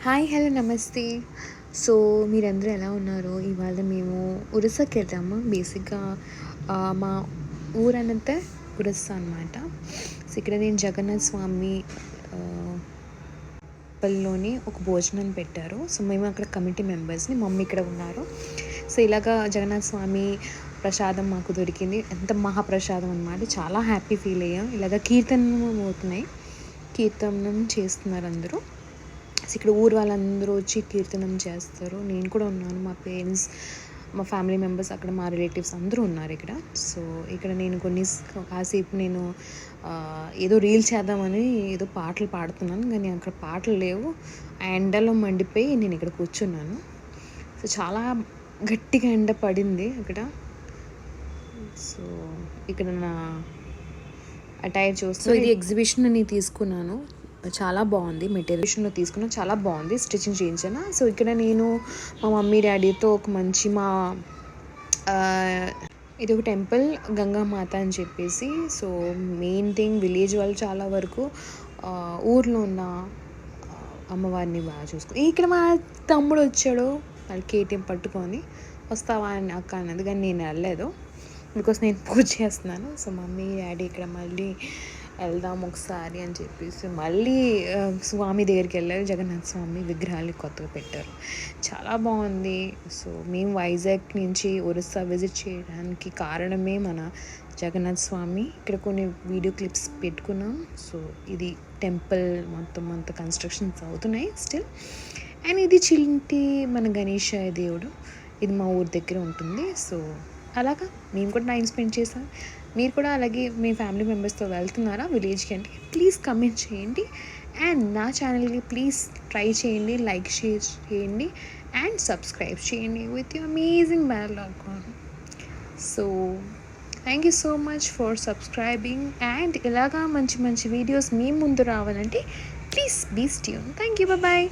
Hi hello నమస్తే. So మీరందరూ ఎలా ఉన్నారు? ఇవాళ మేము ఉరసకి వెళ్తాము. బేసిక్గా మా ఊరనంతా ఉరస్స అనమాట. సో ఇక్కడ నేను జగన్నాథ్ స్వామి పల్లిలోని ఒక భోజనం పెట్టారు. సో మేము అక్కడ కమిటీ మెంబర్స్ని, మమ్మీ ఇక్కడ ఉన్నారు. సో ఇలాగా జగన్నాథ్ స్వామి ప్రసాదం మాకు దొరికింది. ఎంత మహాప్రసాదం అనమాట. చాలా హ్యాపీ ఫీల్ అయ్యాం. ఇలాగ కీర్తనం అవుతున్నాయి, కీర్తనం చేస్తున్నారు అందరూ. సో ఇక్కడ ఊరు వాళ్ళందరూ వచ్చి కీర్తనం చేస్తారు. నేను కూడా ఉన్నాను, మా పేరెంట్స్, మా ఫ్యామిలీ మెంబర్స్, అక్కడ మా రిలేటివ్స్ అందరూ ఉన్నారు ఇక్కడ. సో ఇక్కడ నేను కాసేపు నేను ఏదో రీల్ చేద్దామని ఏదో పాటలు పాడుతున్నాను, కానీ అక్కడ పాటలు లేవు. ఆ ఎండలో మండిపోయి నేను ఇక్కడ కూర్చున్నాను. సో చాలా గట్టిగా ఎండ పడింది అక్కడ. సో ఇక్కడ నా అటైర్ చూస్తూ ఇది ఎగ్జిబిషన్ నేను తీసుకున్నాను. చాలా బాగుంది. మెటీరియల్స్లో తీసుకున్నాను, చాలా బాగుంది. స్టిచ్చింగ్ చేయించాను. సో ఇక్కడ నేను మా మమ్మీ డాడీతో ఒక మంచి ఇది ఒక టెంపుల్ గంగామాత అని చెప్పేసి. సో మెయిన్ థింగ్ విలేజ్ వాళ్ళు చాలా వరకు ఊర్లో ఉన్న అమ్మవారిని బాగా చూసుకో. ఇక్కడ మా తమ్ముడు వచ్చాడు, వాళ్ళు కేటీఎం పట్టుకొని. వస్తావా అని అక్క అన్నది, కానీ నేను వెళ్ళలేదు బికాస్ నేను పూజ చేస్తున్నాను. సో మమ్మీ డాడీ ఇక్కడ మళ్ళీ వెళ్దాం ఒకసారి అని చెప్పేసి మళ్ళీ స్వామి దగ్గరికి వెళ్ళారు. జగన్నాథ్ స్వామి విగ్రహాలు కొత్తగా పెట్టారు, చాలా బాగుంది. సో మేము వైజాగ్ నుంచి ఒరిస్సా విజిట్ చేయడానికి కారణమే మన జగన్నాథ్ స్వామి. ఇక్కడ కొన్ని వీడియో క్లిప్స్ పెట్టుకున్నాం. సో ఇది టెంపుల్ మొత్తం అంతా కన్స్ట్రక్షన్స్ అవుతున్నాయి స్టిల్. అండ్ ఇది చిల్టి మన గణేష దేవుడు, ఇది మా ఊరి దగ్గర ఉంటుంది. సో అలాగా మేము కూడా టైం స్పెండ్ చేసాం. మీరు కూడా అలాగే మీ ఫ్యామిలీ మెంబర్స్తో వెళ్తున్నారా విలేజ్కి అంటే ప్లీజ్ కమెంట్ చేయండి. అండ్ నా ఛానల్కి ప్లీజ్ ట్రై చేయండి, లైక్ షేర్ చేయండి అండ్ సబ్స్క్రైబ్ చేయండి with your amazing bell icon. So thank you so much for subscribing. And ఇలాగా మంచి మంచి వీడియోస్ మీ ముందు రావాలంటే please be tune. Thank you, bye.